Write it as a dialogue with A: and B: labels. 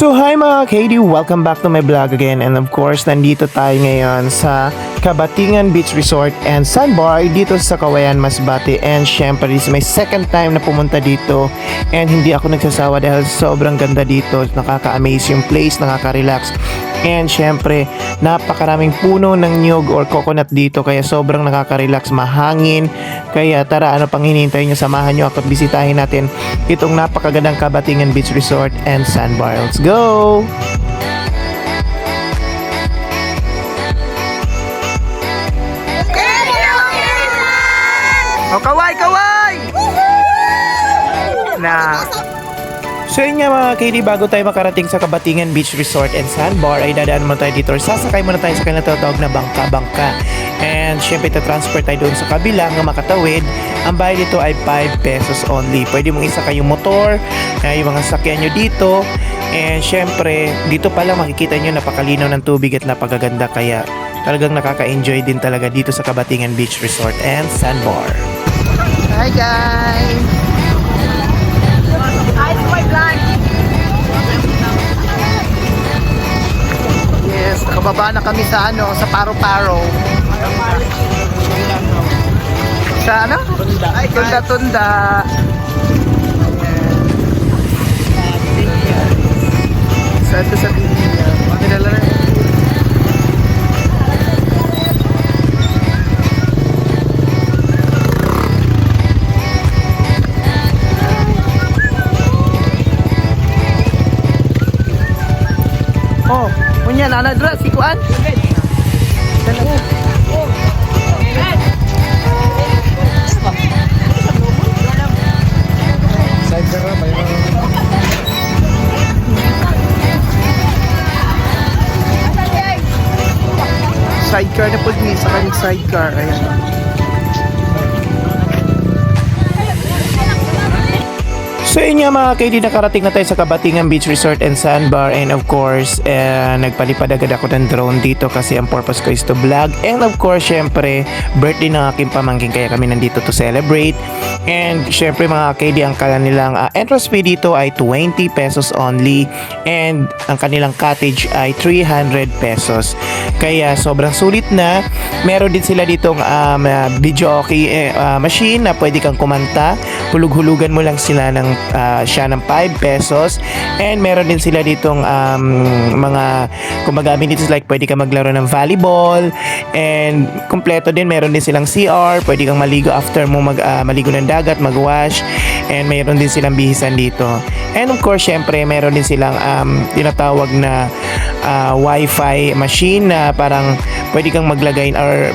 A: So hi mga KD, welcome back to my vlog again, and of course nandito tayo ngayon sa Kabatingan Beach Resort and Sandbar dito sa Cauayan, Masbate. And syempre this is my second time na pumunta dito and hindi ako nagsasawa dahil sobrang ganda dito, nakaka-amaze yung place, nakaka-relax. And syempre napakaraming puno ng nyug or coconut dito kaya sobrang nakaka-relax, mahangin. Kaya tara, ano pang hinihintay nyo, samahan nyo ako at bisitahin natin itong napakagandang Kabatingan Beach Resort and Sandbar. Let's go! Oh, kaway! Kaway! Na. So yun nga mga KD, bago tayo makarating sa Kabatingan Beach Resort and Sandbar ay dadaan muna tayo dito or sasakay muna tayo sa kanilang tatawag na bangka-bangka. And syempre transport tayo doon sa kabila ng makatawid. Ang bayad dito ay 5 pesos only. Pwede mong isakay yung motor, yung mga sakyan nyo dito. And syempre dito pa lang makikita nyo napakalinaw ng tubig at napakaganda, kaya talagang nakaka-enjoy din talaga dito sa Kabatingan Beach Resort and Sandbar. Hi guys! Yes, nakababa na kami sa sa Paro-Paro. Sa ano? Tunda-tunda. Saan to sa Pilipinas? Pinala na. Oh, punya nana dra si kuan. Dalawa. Sidecar ba yun? Sidecar na po din sa kanyang sidecar. Ayan. So yun nga mga KD, nakarating na tayo sa Kabatingan Beach Resort and Sandbar. And of course, nagpalipad agad ako ng drone dito kasi ang purpose ko is to vlog. And of course, syempre, birthday ng aking pamangkin kaya kami nandito to celebrate. And syempre mga KD, ang kanilang entrance fee dito ay 20 pesos only. And ang kanilang cottage ay 300 pesos. Kaya sobrang sulit na. Meron din sila ditong video okay machine na pwede kang kumanta. Hulug-hulugan mo lang sila ng siya ng 5 pesos. And meron din sila ditong mga kumagamit dito, like pwede kang maglaro ng volleyball. And kompleto din, meron din silang CR, pwede kang maligo after mo maligo ng dagat, magwash. And meron din silang bihisan dito. And of course, syempre meron din silang tinatawag na wifi machine na parang pwede kang maglagay or